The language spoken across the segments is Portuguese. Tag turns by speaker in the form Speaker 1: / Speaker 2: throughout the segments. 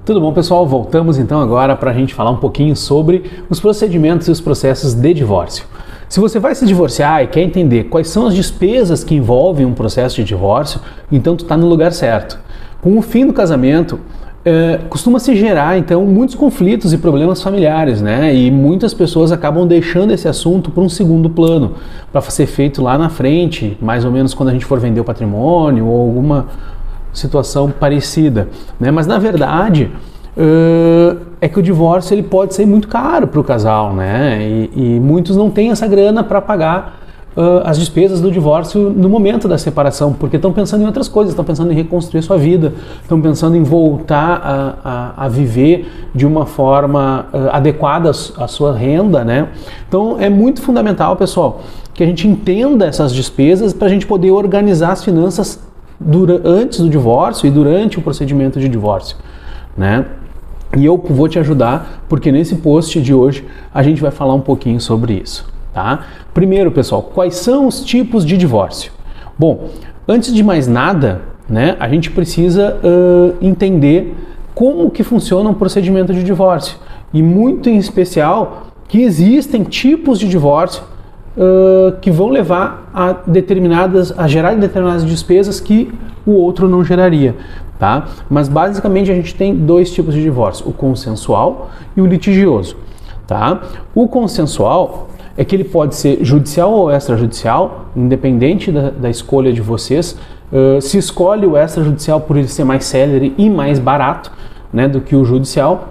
Speaker 1: Tudo bom, pessoal? Voltamos então agora para a gente falar um pouquinho sobre os procedimentos e os processos de divórcio. Se você vai se divorciar e quer entender quais são as despesas que envolvem um processo de divórcio, então tu está no lugar certo. Com o fim do casamento, costuma se gerar então muitos conflitos e problemas familiares, né? E muitas pessoas acabam deixando esse assunto para um segundo plano, para ser feito lá na frente, mais ou menos quando a gente for vender o patrimônio ou alguma situação parecida, né? Mas na verdade é que o divórcio ele pode ser muito caro para o casal, né? E muitos não têm essa grana para pagar as despesas do divórcio no momento da separação, porque estão pensando em outras coisas, estão pensando em reconstruir sua vida, estão pensando em voltar a viver de uma forma adequada à sua renda, né? Então é muito fundamental, pessoal, que a gente entenda essas despesas para a gente poder organizar as finanças antes do divórcio e durante o procedimento de divórcio, né? E eu vou te ajudar, porque nesse post de hoje a gente vai falar um pouquinho sobre isso, tá? Primeiro, pessoal, quais são os tipos de divórcio? Bom, antes de mais nada, né, a gente precisa entender como que funciona um procedimento de divórcio e muito em especial que existem tipos de divórcio que vão levar a gerar determinadas despesas que o outro não geraria, tá? Mas basicamente a gente tem dois tipos de divórcio, o consensual e o litigioso, tá? O consensual é que ele pode ser judicial ou extrajudicial, independente da escolha de vocês. Se escolhe o extrajudicial por ele ser mais célere e mais barato, né, do que o judicial.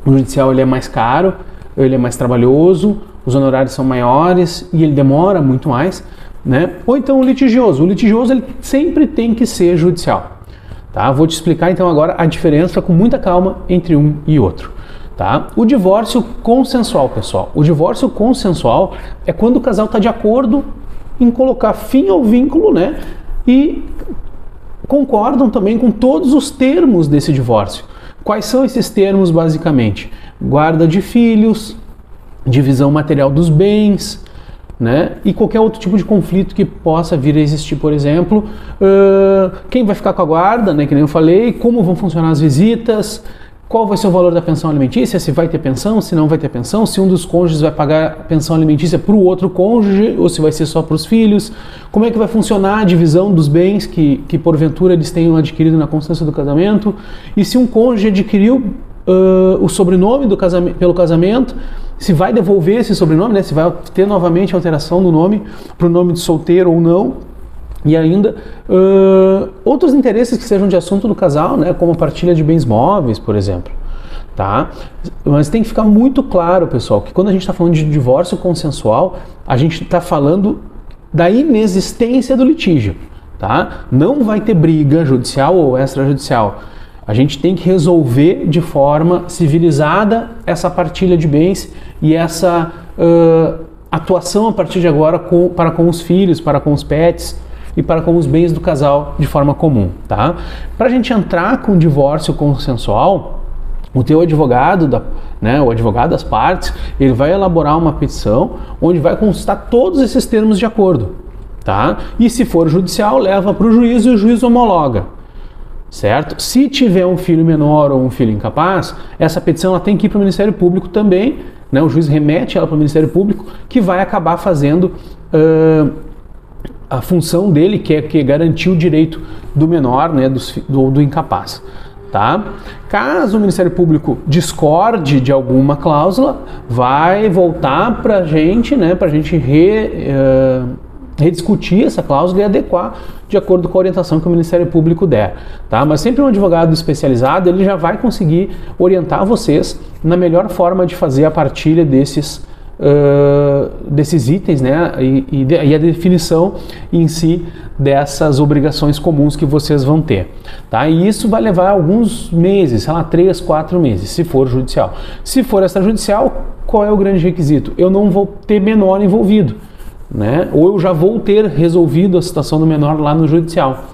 Speaker 1: O judicial ele é mais caro, ele é mais trabalhoso, os honorários são maiores e ele demora muito mais, né? Ou então o litigioso. O litigioso ele sempre tem que ser judicial, tá? Vou te explicar então agora a diferença com muita calma entre um e outro, tá? O divórcio consensual, pessoal. O divórcio consensual é quando o casal está de acordo em colocar fim ao vínculo, né? E concordam também com todos os termos desse divórcio. Quais são esses termos basicamente? Guarda de filhos, divisão material dos bens, né? E qualquer outro tipo de conflito que possa vir a existir, por exemplo, quem vai ficar com a guarda, né? Que nem eu falei, como vão funcionar as visitas, qual vai ser o valor da pensão alimentícia, se vai ter pensão, se não vai ter pensão, se um dos cônjuges vai pagar a pensão alimentícia para o outro cônjuge ou se vai ser só para os filhos, como é que vai funcionar a divisão dos bens que porventura eles tenham adquirido na constância do casamento, e se um cônjuge adquiriu o sobrenome pelo casamento, se vai devolver esse sobrenome, né? Se vai ter novamente alteração do nome para o nome de solteiro ou não, e ainda outros interesses que sejam de assunto do casal, né? Como a partilha de bens móveis, por exemplo, tá? Mas tem que ficar muito claro, pessoal, que quando a gente está falando de divórcio consensual, a gente está falando da inexistência do litígio, tá? Não vai ter briga judicial ou extrajudicial. A gente tem que resolver de forma civilizada essa partilha de bens e essa atuação a partir de agora para com os filhos, para com os pets e para com os bens do casal de forma comum, tá? Para a gente entrar com o divórcio consensual, o teu advogado, o advogado das partes, ele vai elaborar uma petição onde vai constar todos esses termos de acordo, tá? E se for judicial, leva para o juiz e o juiz homologa. Certo? Se tiver um filho menor ou um filho incapaz, essa petição ela tem que ir para o Ministério Público também, né? O juiz remete ela para o Ministério Público, que vai acabar fazendo a função dele, que é garantir o direito do menor, né? do incapaz. Tá? Caso o Ministério Público discorde de alguma cláusula, vai voltar para a gente, né? Para a gente rediscutir essa cláusula e adequar de acordo com a orientação que o Ministério Público der, tá? Mas sempre um advogado especializado, ele já vai conseguir orientar vocês na melhor forma de fazer a partilha desses itens, né? E a definição em si dessas obrigações comuns que vocês vão ter, tá? E isso vai levar alguns meses, sei lá, 3, 4 meses, se for judicial. Se for extrajudicial, qual é o grande requisito? Eu não vou ter menor envolvido, né? Ou eu já vou ter resolvido a situação do menor lá no judicial,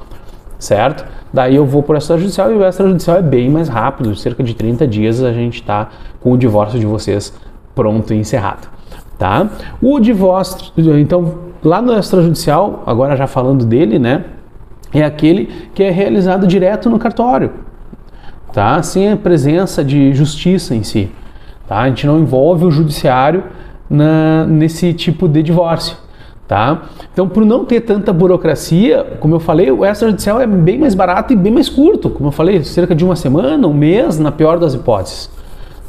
Speaker 1: certo? Daí eu vou para o extrajudicial e o extrajudicial é bem mais rápido, cerca de 30 dias a gente está com o divórcio de vocês pronto e encerrado, tá? O divórcio, então, lá no extrajudicial, agora já falando dele, né? É aquele que é realizado direto no cartório. tá? Sem a presença de justiça em si, tá? A gente não envolve o judiciário nesse tipo de divórcio, tá? Então, por não ter tanta burocracia, como eu falei, o extrajudicial é bem mais barato e bem mais curto, como eu falei, cerca de uma semana, um mês, na pior das hipóteses,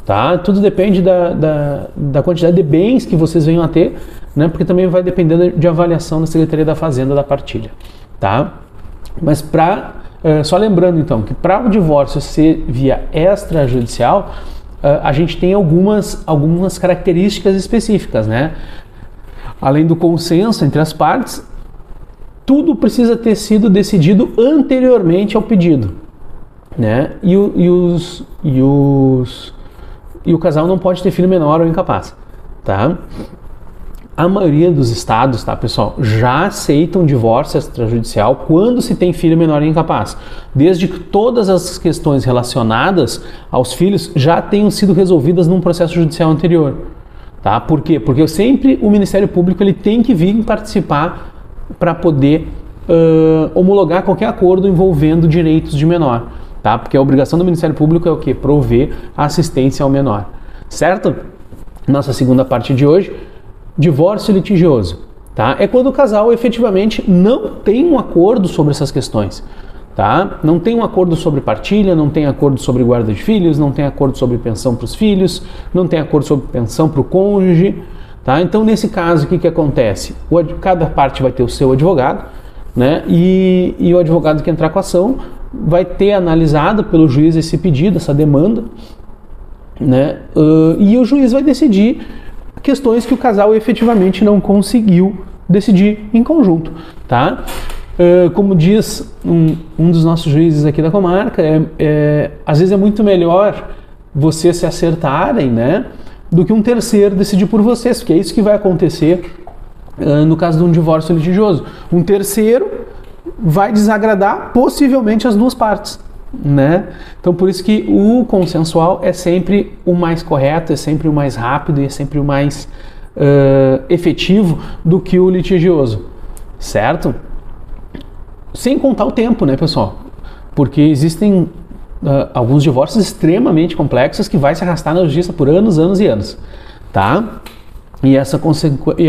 Speaker 1: tá? Tudo depende da quantidade de bens que vocês venham a ter, né? Porque também vai depender de avaliação da Secretaria da Fazenda da partilha, tá? Mas só lembrando então que para o divórcio ser via extrajudicial, a gente tem algumas características específicas, né? Além do consenso entre as partes, tudo precisa ter sido decidido anteriormente ao pedido, né? E o casal não pode ter filho menor ou incapaz, tá? A maioria dos estados, tá, pessoal, já aceitam divórcio extrajudicial quando se tem filho menor e incapaz, desde que todas as questões relacionadas aos filhos já tenham sido resolvidas num processo judicial anterior, tá? Por quê? Porque sempre o Ministério Público ele tem que vir participar para poder homologar qualquer acordo envolvendo direitos de menor, tá? Porque a obrigação do Ministério Público é o quê? Prover assistência ao menor, certo? Nossa segunda parte de hoje, divórcio litigioso, tá? É quando o casal efetivamente não tem um acordo sobre essas questões, tá? Não tem um acordo sobre partilha, não tem acordo sobre guarda de filhos, não tem acordo sobre pensão para os filhos, não tem acordo sobre pensão para o cônjuge, tá? Então, nesse caso, o que acontece? Cada parte vai ter o seu advogado, né? E o advogado que entrar com a ação vai ter analisado pelo juiz esse pedido, essa demanda, né? E o juiz vai decidir questões que o casal efetivamente não conseguiu decidir em conjunto, tá? Como diz um dos nossos juízes aqui da comarca, às vezes é muito melhor vocês se acertarem, né, do que um terceiro decidir por vocês, porque é isso que vai acontecer no caso de um divórcio litigioso. Um terceiro vai desagradar possivelmente as duas partes, né? Então por isso que o consensual é sempre o mais correto, é sempre o mais rápido e é sempre o mais efetivo do que o litigioso, certo? Sem contar o tempo, né, pessoal? Porque existem alguns divórcios extremamente complexos que vai se arrastar na justiça por anos, anos e anos, tá? E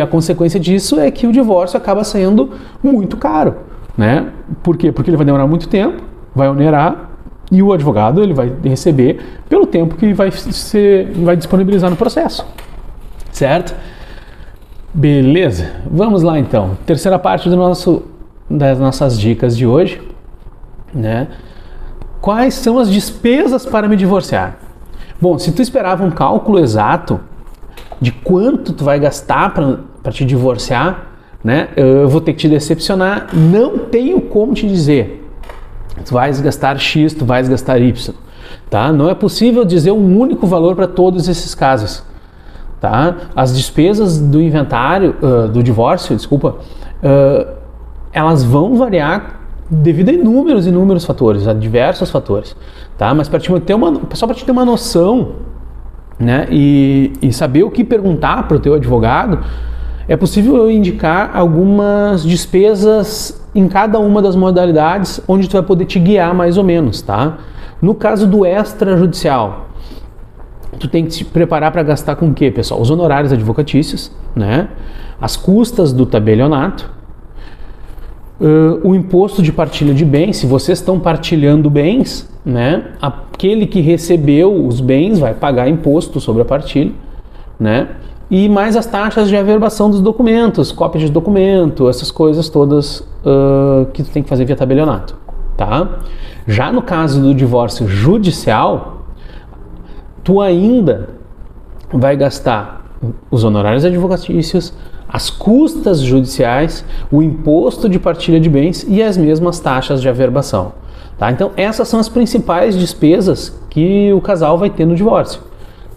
Speaker 1: a consequência disso é que o divórcio acaba saindo muito caro, né? Por quê? Porque ele vai demorar muito tempo, vai onerar, e o advogado ele vai receber pelo tempo que vai disponibilizar no processo, certo? Beleza, vamos lá então. Terceira parte das nossas dicas de hoje, né? Quais são as despesas para me divorciar? Bom, se tu esperava um cálculo exato de quanto tu vai gastar para te divorciar, né? Eu vou ter que te decepcionar. Não tenho como te dizer. Tu vais gastar X, tu vais gastar Y, tá? Não é possível dizer um único valor para todos esses casos, tá? As despesas do inventário, do divórcio, desculpa, elas vão variar devido a inúmeros fatores, a diversos fatores, tá? Mas para te ter uma noção, né, e saber o que perguntar para o teu advogado, é possível eu indicar algumas despesas em cada uma das modalidades onde tu vai poder te guiar mais ou menos, tá? No caso do extrajudicial, tu tem que te preparar para gastar com o quê, pessoal? Os honorários advocatícios, né? As custas do tabelionato, o imposto de partilha de bens, se vocês estão partilhando bens, né? Aquele que recebeu os bens vai pagar imposto sobre a partilha, né? E mais as taxas de averbação dos documentos, cópia de documento, essas coisas todas que tu tem que fazer via tabelionato, tá? Já no caso do divórcio judicial, tu ainda vai gastar os honorários advocatícios, as custas judiciais, o imposto de partilha de bens e as mesmas taxas de averbação, tá? Então essas são as principais despesas que o casal vai ter no divórcio,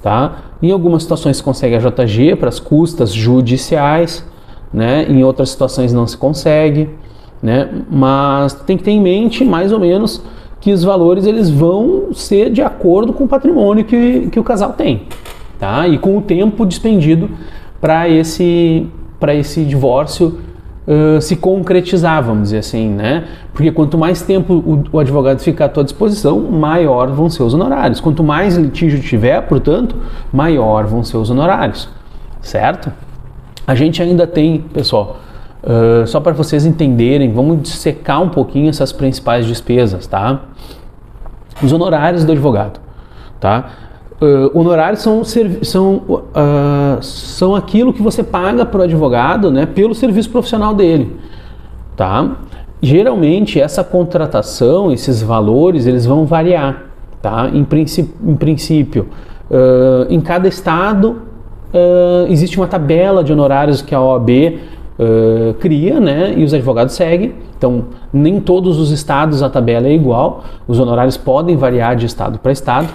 Speaker 1: tá? Em algumas situações se consegue a JG para as custas judiciais, né? Em outras situações não se consegue, né? Mas tem que ter em mente mais ou menos que os valores eles vão ser de acordo com o patrimônio que o casal tem, tá? E com o tempo despendido para esse divórcio se concretizar, vamos dizer assim, né? Porque quanto mais tempo o advogado ficar à tua disposição, maior vão ser os honorários. Quanto mais litígio tiver, portanto, maior vão ser os honorários, certo? A gente ainda tem, pessoal, só para vocês entenderem, vamos dissecar um pouquinho essas principais despesas, tá? Os honorários do advogado, tá? Honorários são aquilo que você paga para o advogado, né, pelo serviço profissional dele, tá? Geralmente essa contratação, esses valores, eles vão variar, tá? Em princípio, em cada estado existe uma tabela de honorários que a OAB cria, né, e os advogados seguem. Então, nem todos os estados a tabela é igual, os honorários podem variar de estado para estado,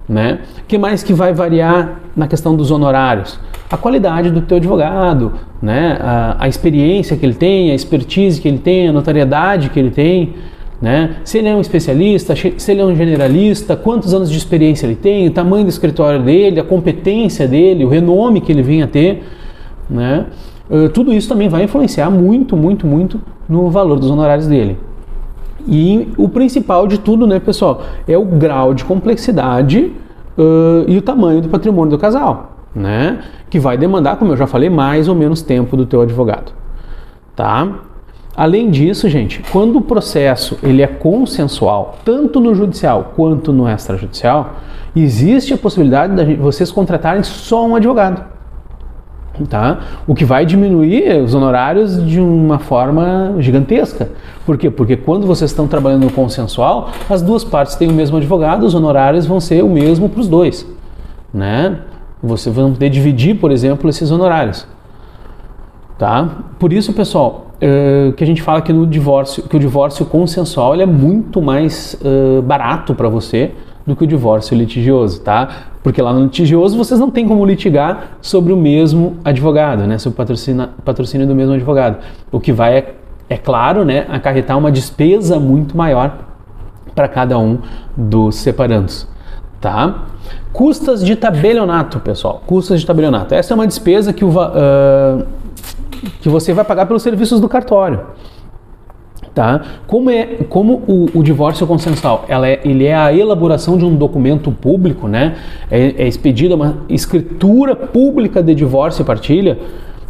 Speaker 1: né? O que mais que vai variar na questão dos honorários? A qualidade do teu advogado, né? A experiência que ele tem, a expertise que ele tem, a notariedade que ele tem, né? Se ele é um especialista, se ele é um generalista, quantos anos de experiência ele tem, o tamanho do escritório dele, a competência dele, o renome que ele vem a ter, né? Tudo isso também vai influenciar muito, muito, muito no valor dos honorários dele. E o principal de tudo, né, pessoal, é o grau de complexidade e o tamanho do patrimônio do casal, né? Que vai demandar, como eu já falei, mais ou menos tempo do teu advogado, tá? Além disso, gente, quando o processo ele é consensual, tanto no judicial quanto no extrajudicial, existe a possibilidade de vocês contratarem só um advogado. Tá? O que vai diminuir os honorários de uma forma gigantesca. Por quê? Porque quando vocês estão trabalhando no consensual, as duas partes têm o mesmo advogado, os honorários vão ser o mesmo para os dois, né? Você vai poder dividir, por exemplo, esses honorários. Tá? Por isso, pessoal, que a gente fala que o divórcio consensual ele é muito mais barato para você do que o divórcio litigioso, tá? Porque lá no litigioso vocês não têm como litigar sobre o mesmo advogado, né? Sobre o patrocínio do mesmo advogado. O que vai, é claro, né, acarretar uma despesa muito maior para cada um dos separandos, tá? Custas de tabelionato, pessoal. Custas de tabelionato. Essa é uma despesa que você vai pagar pelos serviços do cartório. Tá? Como o divórcio consensual ele é a elaboração de um documento público, né? É expedida uma escritura pública de divórcio e partilha,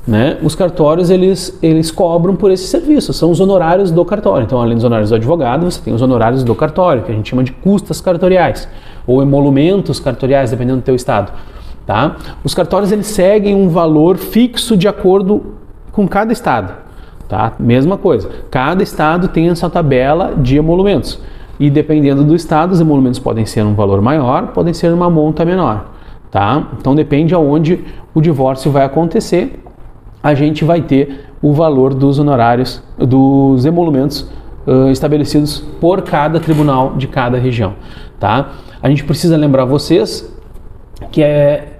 Speaker 1: né? Os cartórios eles cobram por esse serviço, são os honorários do cartório. Então, além dos honorários do advogado, você tem os honorários do cartório, que a gente chama de custas cartoriais ou emolumentos cartoriais, dependendo do teu estado. Tá? Os cartórios eles seguem um valor fixo de acordo com cada estado. Tá? Mesma coisa, cada estado tem essa tabela de emolumentos e dependendo do estado, os emolumentos podem ser um valor maior, podem ser uma monta menor, tá? Então depende aonde o divórcio vai acontecer, a gente vai ter o valor dos honorários, dos emolumentos estabelecidos por cada tribunal de cada região, tá? A gente precisa lembrar vocês que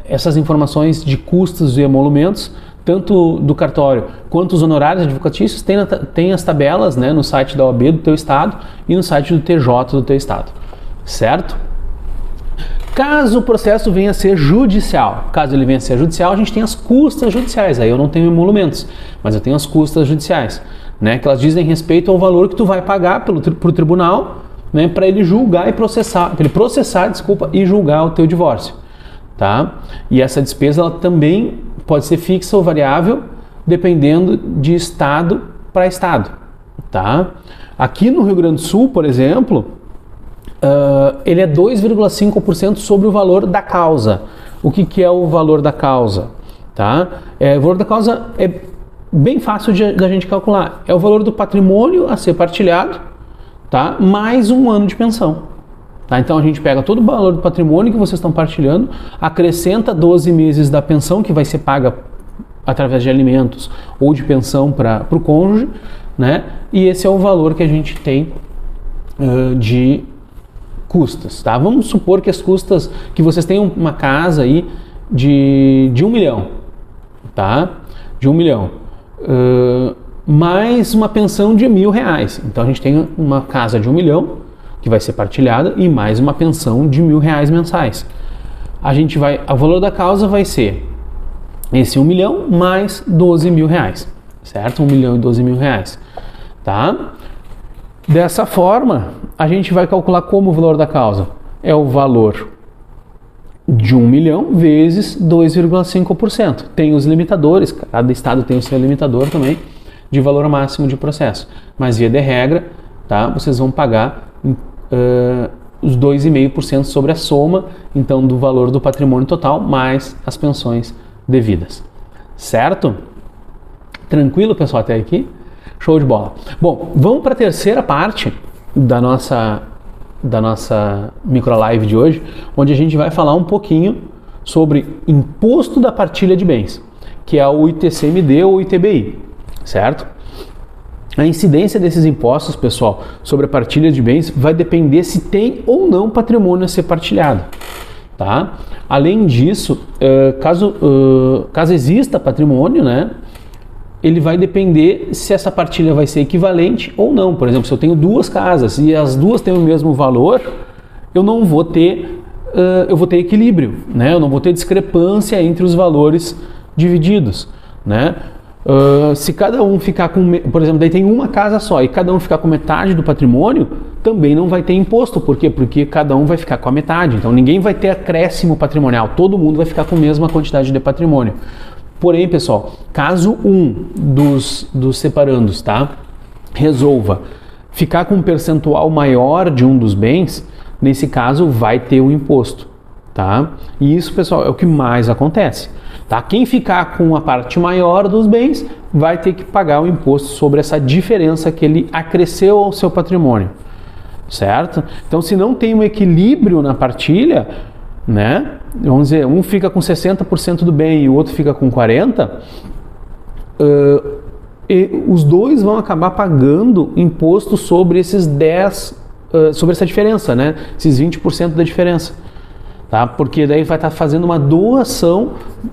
Speaker 1: essas informações de custos e emolumentos tanto do cartório quanto os honorários advocatícios, tem as tabelas, né, no site da OAB do teu estado e no site do TJ do teu estado, certo? Caso o processo venha a ser judicial, a gente tem as custas judiciais, aí eu não tenho emolumentos, mas eu tenho as custas judiciais, né, que elas dizem respeito ao valor que tu vai pagar para o tribunal, né, para ele julgar e processar, e julgar o teu divórcio, tá? E essa despesa ela também pode ser fixa ou variável, dependendo de estado para estado, tá? Aqui no Rio Grande do Sul, por exemplo, ele é 2,5% sobre o valor da causa. O que é o valor da causa? Tá? O valor da causa é bem fácil da gente calcular. É o valor do patrimônio a ser partilhado, tá? Mais um ano de pensão. Tá? Então a gente pega todo o valor do patrimônio que vocês estão partilhando, acrescenta 12 meses da pensão que vai ser paga através de alimentos ou de pensão para o cônjuge, né? E esse é o valor que a gente tem de custas. Tá? Vamos supor que as custas, que vocês tenham uma casa aí de 1 milhão, tá? De 1 milhão. Mais uma pensão de R$1.000. Então a gente tem uma casa de 1 milhão, que vai ser partilhada, e mais uma pensão de R$1.000 mensais. O valor da causa vai ser esse 1 milhão mais R$12.000, certo? 1.012.000 reais, tá? Dessa forma, a gente vai calcular como o valor da causa. É o valor de 1 milhão vezes 2,5%. Tem os limitadores, cada estado tem o seu limitador também, de valor máximo de processo. Mas via de regra, tá? Vocês vão pagar os 2,5% sobre a soma, então, do valor do patrimônio total, mais as pensões devidas. Certo? Tranquilo, pessoal, até aqui? Show de bola. Bom, vamos para a terceira parte da nossa microlive de hoje, onde a gente vai falar um pouquinho sobre imposto da partilha de bens, que é o ITCMD ou ITBI, certo? A incidência desses impostos, pessoal, sobre a partilha de bens vai depender se tem ou não patrimônio a ser partilhado, tá? Além disso, caso exista patrimônio, né, ele vai depender se essa partilha vai ser equivalente ou não. Por exemplo, se eu tenho duas casas e as duas têm o mesmo valor, eu não vou ter, eu vou ter equilíbrio, né? Eu não vou ter discrepância entre os valores divididos, né? Se cada um ficar com, por exemplo, daí tem uma casa só e cada um ficar com metade do patrimônio, também não vai ter imposto. Por quê? Porque cada um vai ficar com a metade. Então ninguém vai ter acréscimo patrimonial, todo mundo vai ficar com a mesma quantidade de patrimônio. Porém, pessoal, caso um dos separandos, tá, resolva ficar com um percentual maior de um dos bens, nesse caso vai ter o imposto, tá? E isso, pessoal, é o que mais acontece, tá? Quem ficar com a parte maior dos bens vai ter que pagar o imposto sobre essa diferença que ele acresceu ao seu patrimônio, certo? Então, se não tem um equilíbrio na partilha, né? Vamos dizer, um fica com 60% do bem e o outro fica com 40%, os dois vão acabar pagando imposto sobre esses 10%, sobre essa diferença, né? Esses 20% da diferença, tá? Porque daí vai estar fazendo uma doação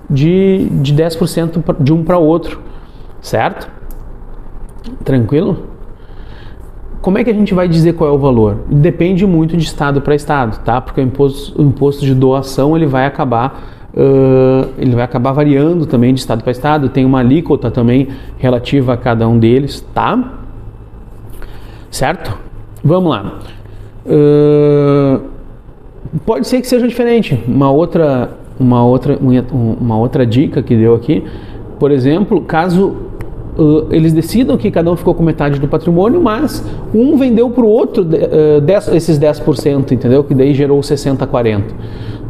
Speaker 1: de 10% de um para o outro, certo? Tranquilo? Como é que a gente vai dizer qual é o valor? Depende muito de estado para estado, tá? Porque o imposto de doação ele vai acabar variando também de estado para estado. Tem uma alíquota também relativa a cada um deles, tá? Certo? Vamos lá. Pode ser que seja diferente. Uma outra dica que deu aqui, por exemplo, caso eles decidam que cada um ficou com metade do patrimônio, mas um vendeu para o outro esses 10%, entendeu? Que daí gerou 60-40%.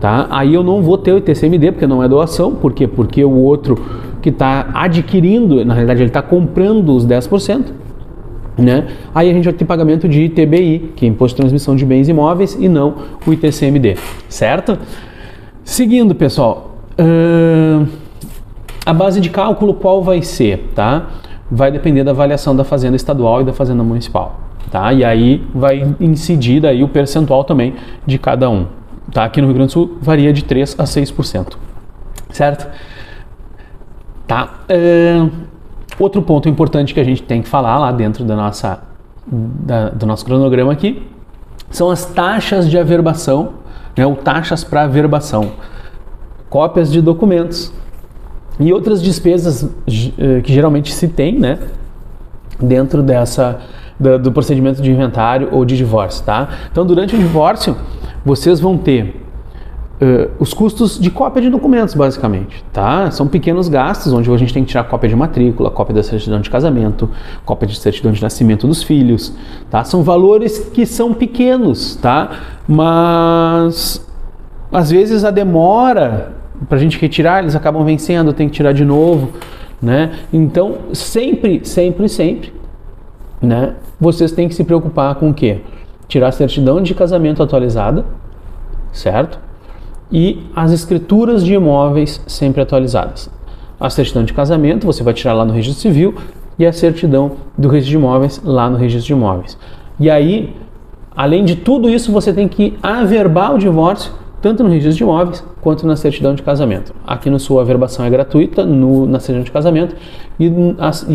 Speaker 1: Tá? Aí eu não vou ter o ITCMD, porque não é doação. Por quê? Porque o outro que está adquirindo, na realidade ele está comprando os 10%, né? Aí a gente vai ter pagamento de ITBI, que é Imposto de Transmissão de Bens Imóveis, e não o ITCMD, certo? Seguindo, pessoal, a base de cálculo qual vai ser, tá? Vai depender da avaliação da Fazenda Estadual e da Fazenda Municipal, tá? E aí vai incidir daí o percentual também de cada um, tá? Aqui no Rio Grande do Sul varia de 3% a 6%, certo? Tá? Outro ponto importante que a gente tem que falar lá dentro do nosso cronograma aqui são as taxas de averbação, né? Ou taxas para averbação, cópias de documentos e outras despesas que geralmente se tem, né, dentro do procedimento de inventário ou de divórcio, tá? Então, durante o divórcio, vocês vão ter os custos de cópia de documentos, basicamente, tá? São pequenos gastos, onde a gente tem que tirar cópia de matrícula, cópia da certidão de casamento, cópia de certidão de nascimento dos filhos, tá? São valores que são pequenos, tá? Mas, às vezes, a demora para a gente retirar, eles acabam vencendo, tem que tirar de novo, né? Então, sempre, né, vocês têm que se preocupar com o quê? Tirar a certidão de casamento atualizada, certo? E as escrituras de imóveis sempre atualizadas. A certidão de casamento você vai tirar lá no Registro Civil e a certidão do Registro de Imóveis lá no Registro de Imóveis. E aí, além de tudo isso, você tem que averbar o divórcio tanto no Registro de Imóveis quanto na certidão de casamento. Aqui no Sul a averbação é gratuita na certidão de casamento e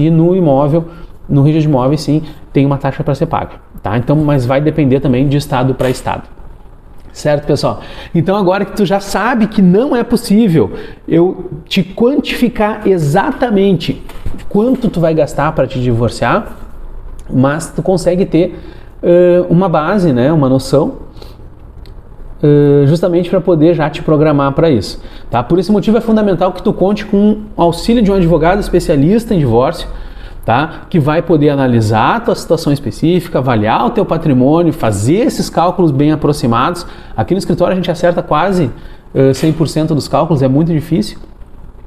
Speaker 1: no imóvel, no Registro de Imóveis, sim, tem uma taxa para ser paga, tá? Então, mas vai depender também de estado para estado. Certo, pessoal? Então, agora que tu já sabe que não é possível eu te quantificar exatamente quanto tu vai gastar para te divorciar, mas tu consegue ter uma base, né, uma noção, justamente para poder já te programar para isso, tá? Por esse motivo é fundamental que tu conte com o auxílio de um advogado especialista em divórcio, tá? Que vai poder analisar a tua situação específica, avaliar o teu patrimônio, fazer esses cálculos bem aproximados. Aqui no escritório a gente acerta quase 100% dos cálculos, é muito difícil,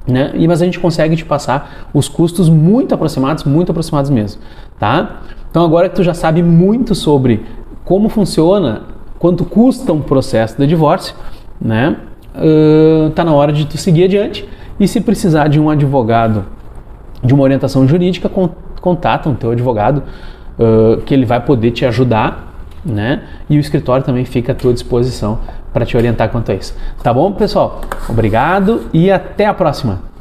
Speaker 1: né? Mas a gente consegue te passar os custos muito aproximados mesmo, tá? Então agora que tu já sabe muito sobre como funciona, quanto custa um processo de divórcio, né? Tá na hora de tu seguir adiante, e se precisar de um advogado, de uma orientação jurídica, contata um teu advogado, que ele vai poder te ajudar, né? E o escritório também fica à tua disposição para te orientar quanto a isso. Tá bom, pessoal? Obrigado e até a próxima!